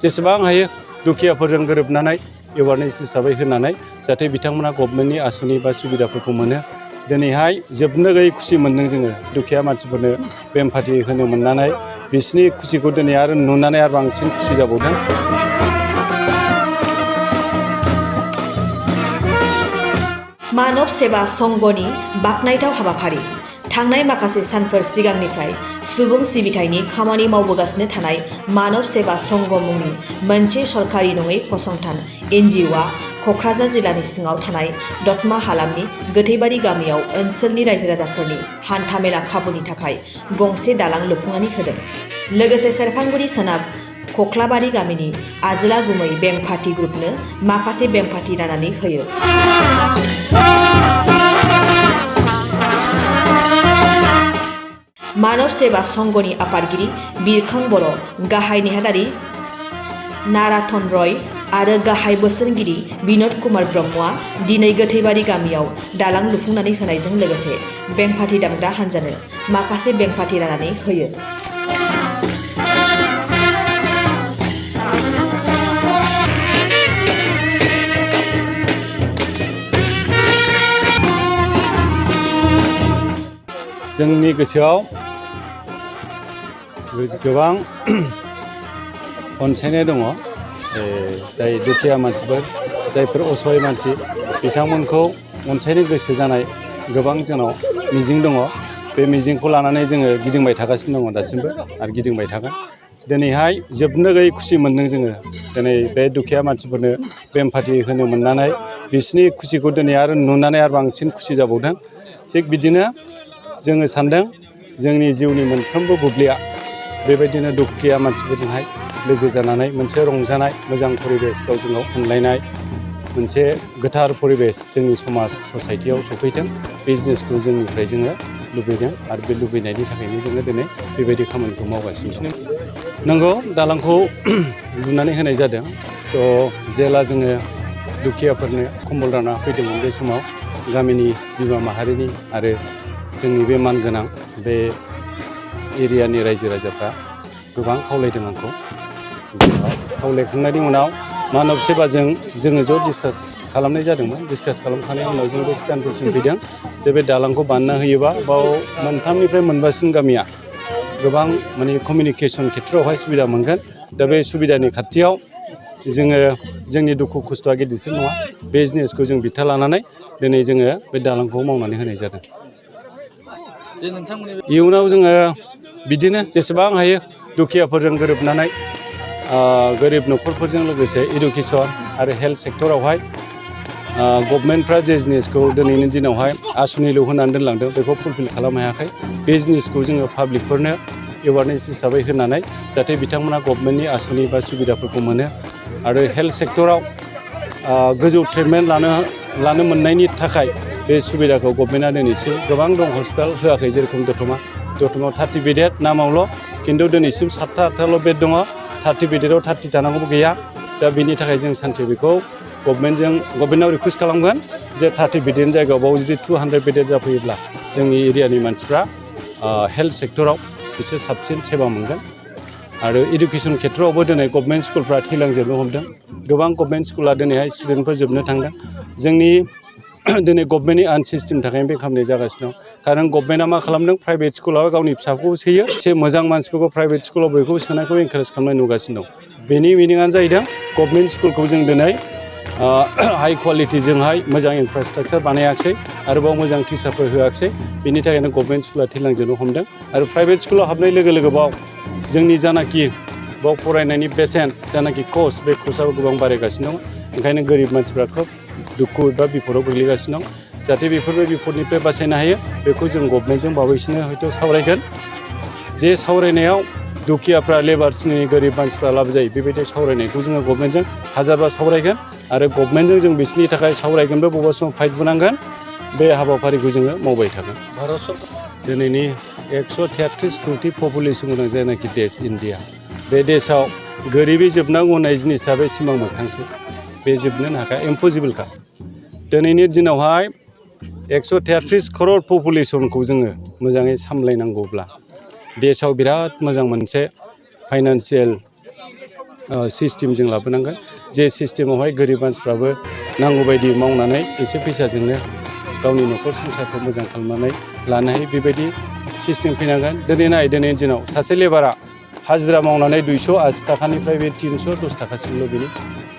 जेसेबां हायो दुखियाफोरजों गोरोबनानै एवारनेस हिसाबै होनानै जाहाथे बिथांमोना गभर्नमेन्टनि आसनि बा सुबिदाफोरखौ मोनो। दिनैहाय जोबनो गैयै खुसि मोन्दों जोङो दुखिया मानसिफोरनो बेमफाथि होनो मोननानै बिसिनि खुसिखौ दिनै आरो नुनानै आरो बांसिन खुसि जाबावदों। मानव सेवा संघनि बाख्नायथाव हाबाफारि थांनाय माखासे सानफोर सिगांनिफ्राय सुबुं सिबिथायनि खामानि मावबोगासिनो थानाय मानव सेवा संघ मुंनि मोनसे सरकारि नङै फसंथान NGOआ क'क्राझार जिल्लानि सिङाव थानाय दतमा हालामनि गोथैबारि गामियाव ओनसोलनि रायजो राजाफोरनि हान्थामेला खाबुनि थाखाय गंसे दालां लुफुंनानै होदों। लोगोसे सेरफांगुरि सोनाब खख्लाबारि गामिनि आजोला गुमै बेंफाथि ग्रुपनो माखासे बेंफाथि राननानै होयो। मानव सेवा संघनि आफादगिरि बिरखां बर', गाहाय नेहादारि नाराथन रय आरो गाहाय बोसोनगिरि बिनोद कुमार ब्रह्मआ दिनै गोथैबारि गामियाव दालां लुफुंनानै होनायजों लोगोसे बेंफाथि दामग्रा हान्जानो माखासे बेंफाथि राननानै होयो। जोंनि गोसोआव गोबां अनसायनाय दङ। जाय दुखिया मानसिफोर, जायफोर असहाय मानसि, बिथांमोनखौ अनसायनो गोसो जानाय गोबां जोंनाव मिजिं दङ। बे मिजिंखौ लानानै जोङो गिदिंबाय थागासिनो दङ दासिमबो आरो गिदिंबाय थागोन। दिनैहाय जोबनो गैयै खुसि मोन्दों जोङो दिनै बे दुखिया मानसिफोरनो बेमफाथि होनो मोननानै बिसिनि खुसिखौ दिनै आरो नुनानै आरो बांसिन खुसि जाबावदों। थिग बिदिनो जोङो सान्दों जोंनि जिउनि मोनफ्रोमबो बुब्लिया बेबायदिनो दुखिया मानसिफोरजोंहाय लोगो जानानै मोनसे रंजानाय मोजां परिबेस, गावजों गाव अनलायनाय मोनसे गोथार परिबेस जोंनि समाज ससाइटियाव सफैथों। बे जिनिसखौ जोंनिफ्राय जोङो लुबैदों आरो बे लुबैनायनि थाखायनो जोङो दिनै बेबायदि खामानिखौ मावगासिनो दं। नंगौ, दालांखौ लुनानै होनाय जादों। जेला जोङो दुखियाफोरनो कम्बल रानना फैदोंमोन बे समाव गामिनि बिमा माहारिनि आरो जोंनि बे मानगोनां बे एरियानि रायजो राजाफ्रा गोबां खावलायदों आंखौ। खावलायखांनायनि उनाव मानब सेवाजों जोङो ज' डिसकास खालामनाय जादोंमोन। डिसकास खालामखांनायनि उनाव जों बे सिद्धान्तसिम फैदों जे बे दालांखौ बानायना होयोबा बाव मोनथामनिफ्राय मोनबासिम गामिया गोबां माने कमिउनिकेसन खेथ्रआवहाय सुबिदा मोनगोन। दा बे सुबिदानि खाथियाव जोङो जोंनि दुखु खस्थ'आ गिदिरसिन नङा। बे जिनिसखौ जों बिथा लानानै दिनै जोङो बे दालांखौ मावनानै होनाय जादों। इयुनाव जोङो बिदिनो जेसेबां हायो दुखियाफोरजों गोरोबनानै गोरिब न'खरफोरजों लोगोसे इडुकेसन आरो हेल्थ सेक्टरावहाय गभर्नमेन्टफ्रा जे जिनिसखौ दिनैनि दिनावहाय आसनिल' होनानै दोनलांदों बेखौ फुलफिल खालामनो हायाखै। बे जिनिसखौ जोङो पाब्लिकफोरनो एवारनेस हिसाबै होनानै जाहाथे बिथांमोना गभर्नमेन्टनि आसनि बा सुबिदाफोरखौ मोनो आरो हेल्थ सेक्टराव गोजौ ट्रिटमेन्ट लानो मोननायनि थाखाय बे सुबिदाखौ गभर्नमेन्टआ दिनैसिम गोबां दं हस्पिटाल होआखै। जेरेखम दतमायाव 30 बेडेड नामावल', खिन्थु दिनैसिम 7-8 बेड दङ। 30 बेडेडाव 30 थानांगौबो गैया। दा बेनि थाखाय जों सानसे बेखौ गभर्नमेन्टनाव रिकुवेस्ट खालामगोन जे 30 बेडेडनि जायगायाव बाव जुदि 200 बेडेड जाफैयोब्ला जोंनि एरियानि मानसिफ्रा हेल्थ सेक्टराव एसे साबसिन सेवा मोनगोन। आरो इडुकेसन खेथ्रआवबो दिनै गभर्नमेन्ट स्कुलफ्रा थैलांजोबनो हमदों। गोबां गभर्नमेन्ट स्कुला दिनैहाय स्टुडेन्टफोर जोबनो थांदों। जोंनि दिनै गभर्नमेन्टनि आनसिस्टेमनि थाखायनो बे खामानिया जागासिनो दं। खारन गभर्नमेन्टआ मा खालामदों, प्राइभेट स्कुलाव गावनि फिसाखौ सोयो। एसे मोजां मानसिफोरखौ प्राइभेट स्कुलाव बयखौबो सोनायखौ इनकारेज खालामनाय नुगासिनो दं। बेनि मिनिङानो जाहैदों गभर्नमेन्ट स्कुलखौ जों दिनै हाई क्वालिटिजोंहाय मोजां इनफ्रास्ट्राक्चार बानायाखिसै, आरोबाव मोजां टिचारफोर होआखिसै। बेनि थाखायनो गभर्नमेन्ट स्कुला थैलांजोबनो हमदों। आरो प्राइभेट स्कुलाव हाबनाय लोगो लोगो बाव जोंनि जानाखि बाव फरायनायनि बेसेन जानाखि कस्ट, बे कस्टआबो गोबां बारायगासिनो दं। ओंखायनो गोरिब मानसिफ्रा खोब दुखु एबा बिपदाव गोग्लैगासिनो दं। जाहाथे बेफोरबो बिपदनिफ्राय बासायनो हायो बेखौ जों गभर्नमेन्टजों बावैसोनो हयथ' सावरायगोन। जे सावरायनायाव दुखियाफ्रा लेबार्सनि गोरिब मानसिफ्रा लाब जायो, बेबायदि सावरायनायखौ जोङो गभर्नमेन्टजों हाजारबा सावरायगोन। आरो गभर्नमेन्टजों जों बिसोरनि थाखाय सावरायगोनबो, बबेबा समाव फाइटबो नांगोन। बे हाबाफारिखौ जोङो मावबाय थागोन। भारत सरकार दिनैनि 133 कौटि पपुलेसन गोनां जायनाखि देश इन्डिया, बे देशआव गोरिबै जोबनांगौ होननाय जिनिसा बे सिमां मोगथांसो। बे जोबनो हाखाया, इम्पसिबोलखा। दिनैनि दिनावहाय 133 करोड़ पपुलेसनखौ जोङो मोजाङै सामलायनांगौब्ला देशआव बिराद मोजां मोनसे फाइनान्सियेल सिस्टेम जों लाबोनांगोन जे सिस्टेमावहाय गोरिब मानसिफ्राबो नांगौबायदि मावनानै एसे फैसाजोंनो गावनि न'खर संसारखौ मोजां खालामनानै लानो हायो बेबायदि सिस्टेम फैनांगोन दिनैनि दिनाव सासे लेबारा हाजिरा मावनानै 280 थाखानिफ्राय बे 310 थाखासिमल' बेनि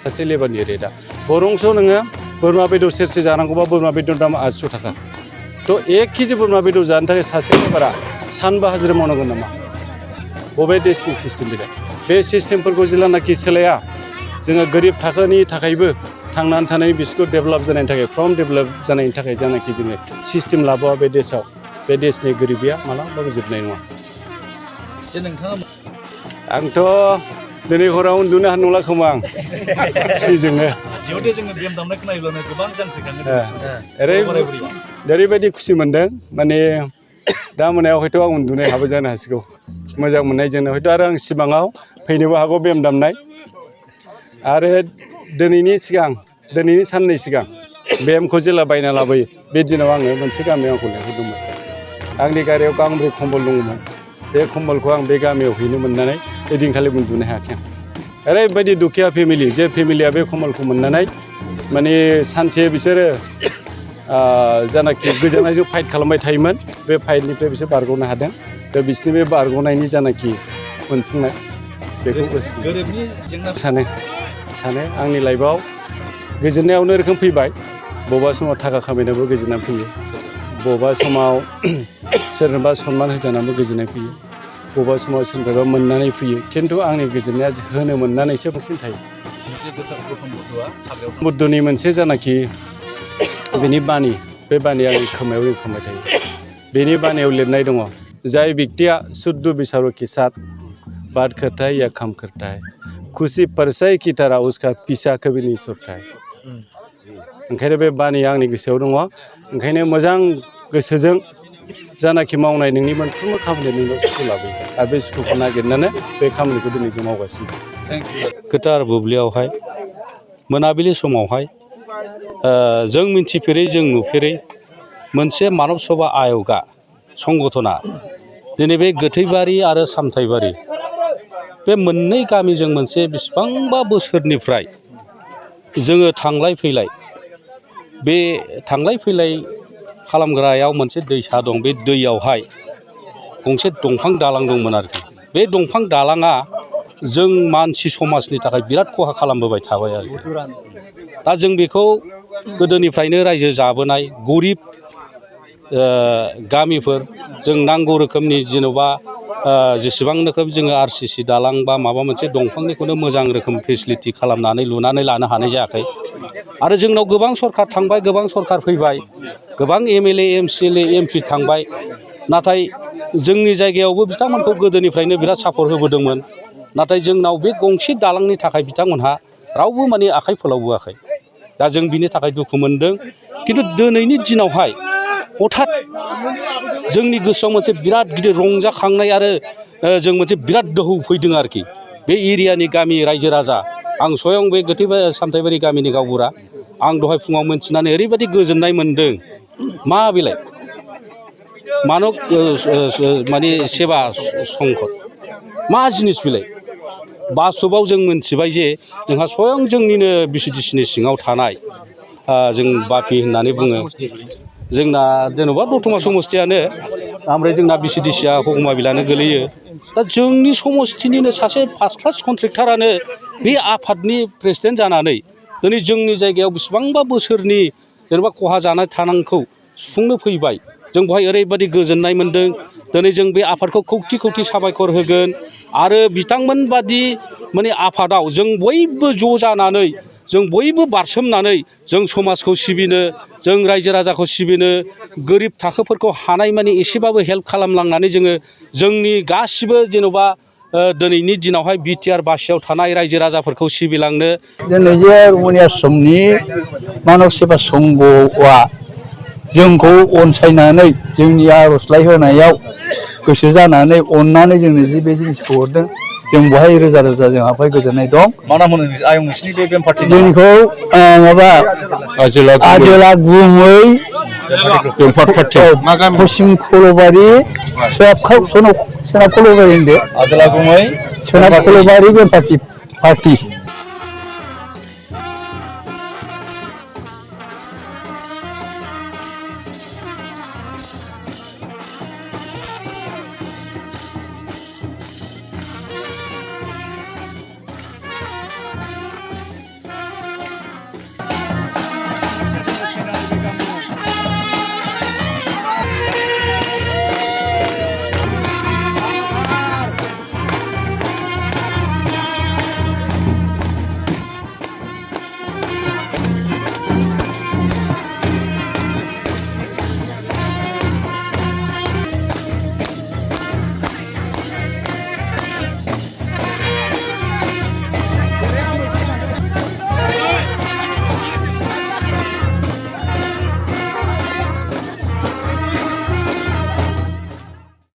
सासे लेबारनि रेटआ बरंस' नोङो बोरमा बेदर सेरसे जानांगौबा बोरमा बेदर दामा 800 थाखा थ' 1 केजि बोरमा बेदर जानो थाखाय सासे लेबारा सानबा हाजिरा मावनांगोन नामा बबे देशनि सिस्टेम बे सिस्टेमफोरखौ जेब्लानाखि सोलाया जोङो गोरिब थाखोनि थाखायबो थांनानै थानायनि बिसोरखौ डेभेलप जानायनि थाखाय फ्रम डेभेलप जानायनि थाखाय जानाखि जोङो सिस्टेम लाबोआ बे देशआव बे देशनि गोरिबिया मालाबाबो जोबनाय नङा आंथ' दिनै हराव उन्दुनो हानाय नंला खोमा आं खुसिजोंनो ओरैबायदि खुसि मोन्दों माने दा मोनायाव हयथ' आं उन्दुनो हाबो जानो हासिगौ मोजां मोननायजोंनो हयथ' आरो आं सिमाङाव फैनोबो हागौ बेम दामनाय आरो दिनैनि साननै सिगां बेमखौ जेला बायना लाबोयो बे दिनाव आङो मोनसे गामियाव आंखौ लेंहरदोंमोन आंनि गारियाव गांब्रै कम्बल दङमोन बे कम्बलखौ आं बे गामियाव हैनो मोननानै ओइदिनखालि उन्दुनो हायाखै आं ओरैबायदि दुखिया फेमिलि जे फेमिलिया बे कम्बलखौ मोननानै माने सानसे बिसोरो जानाखि गोजांनायजों फाइट खालामबाय थायोमोन बे फाइटनिफ्राय बिसोर बारग'नो हादों दा बिसोरनि बे बारग'नायनि जानाखि मोनफुंनाय बेखौ सानो आंनि लाइफआव गोजोननायावनो रोखोम फैबाय बबेबा समाव थाखा खामायनायावबो गोजोननाय फैयो बबेबा समाव सोरनोबा सनमान होजानानैबो गोजोननाय फैयो बबेबा समाव सोरनिफ्रायबा मोननानै फैयो खिन्थु आंनि गोजोननाया होनो मोननानैसो बांसिन थायो बुद्धनि मोनसे जानाखि बेनि बानी बे बानिया आंनि खोमायाव रिंखांबाय थायो बेनि बानियाव लिरनाय दङ जाय व्यक्तिया शुद्ध विचारों के साथ बात करता है या काम करता है खुशी परसाई की तरह उसका पीछा कभी नहीं छूटता है ओंखायनो बे बानिया आंनि गोसोआव दङ ओंखायनो मोजां गोसोजों जानाखि मावनाय नोंनि मोनफ्रोमबो खामानिया नोंनाव सुखु लाबोयो आरो बे सुखुखौ नागिरनानै बे खामानिखौ दिनै जों मावगासिनो गोथार बुब्लियावहाय मोनाबिलि समावहाय जों मिन्थिफेरै जों नुफेरै मोनसे मानब सभा आय'गा संगठना दिनै बे गोथैबारि आरो सामथाइबारि बे मोननै गामिजों मोनसे बेसेबांबा बोसोरनिफ्राय जोङो थांलाय फैलाय बे थांलाय फैलाय खालामग्रायाव मोनसे दैसा दं बे दैयावहाय गंसे दंफां दालां दंमोन आरोखि बे दंफां दालाङा जों मानसि समाजनि थाखाय बिराद खहा खालामबोबाय थाबाय आरोखि दा जों बेखौ गोदोनिफ्रायनो रायजो जाबोनाय गरिब गामिफोर जों नांगौ रोखोमनि जेन'बा जेसेबां रोखोम जोङो RCC दालां बा माबा मोनसे दंफांनिखौनो मोजां रोखोम फेसिलिटि खालामनानै लुनानै लानो हानाय जायाखै आरो जोंनाव गोबां सरखार थांबाय गोबां सरखार फैबाय गोबां MLA MCLA MP थांबाय नाथाय जोंनि जायगायावबो बिथांमोनखौ गोदोनिफ्रायनो बिराद सापर्ट होबोदोंमोन नाथाय जोंनाव बे गंसे दालांनि थाखाय बिथांमोनहा रावबो माने आखाइ फोलावबोआखै दा जों बिनि थाखाय दुखु मोनदों खिन्थु दिनैनि दिनावहाय हठात जोंनि गोसोआव मोनसे बिराद गिदिर रंजाखांनाय आरो जों मोनसे बिराद दोहौ फैदों आरोखि बे एरियानि गामि रायजो राजा आं स्वयं बे सामथाइबारि गामिनि गावबुरा आं दहाय फुङाव मोनथिनानै ओरैबायदि गोजोननाय मोन्दों मा बेलाय मानब माने सेबा संघ मा जिनिस बेलाय बास्तबाव जों मोनथिबाय जे जोंहा स्वयं जोंनिनो BCDCनि सिङाव थानाय जों बापि होननानै बुङो जोंना जेन'बा दतमा समस्थियानो ओमफ्राय जोंना BCDCआ हगमाबिलानो गोलैयो दा जोंनि समस्थिनिनो सासे फार्स्ट क्लास कन्ट्रेक्टरानो बे आफादनि प्रेसिडेन्ट जानानै दिनै जोंनि जायगायाव बेसेबांबा बोसोरनि जेनेबा खहा जानाय थानांखौ सुफुंनो फैबाय जों बेवहाय ओरैबायदि गोजोननाय मोन्दों दिनै जों बे आफादखौ खौथि खौथि साबायखर होगोन आरो बिथांमोन बादि माने आफादाव जों बयबो ज' जानानै जों बयबो बारसोमनानै जों समाजखौ सिबिनो जों रायजो राजाखौ सिबिनो गोरिब थाखोफोरखौ हानायमानि एसेबाबो हेल्प खालामलांनानै जोङो जोंनि गासिबो जेन'बा दिनैनि दिनावहाय BTR बासियाव थानाय रायजो राजाफोरखौ सिबिलांनो दिनै जे रुमनि आश्रमनि मानब सेबा संघआ जोंखौ अनसायनानै जोंनि आर'जलाइ होनायाव गोसो जानानै अननानै जोंनो जे बे जिनिसखौ हरदों जों बेवहाय रोजा रोजा जोंहाय गोजोननाय दं मा नाम होनो आयं नोंसिनि बे बेम पार्टि जोंखौ माबा आजोला गुमै पश्चिम खलबारि सोनाब खलबारि होनदो आजोला गुमै सोनाब खलबारि बेम पार्टि पार्टी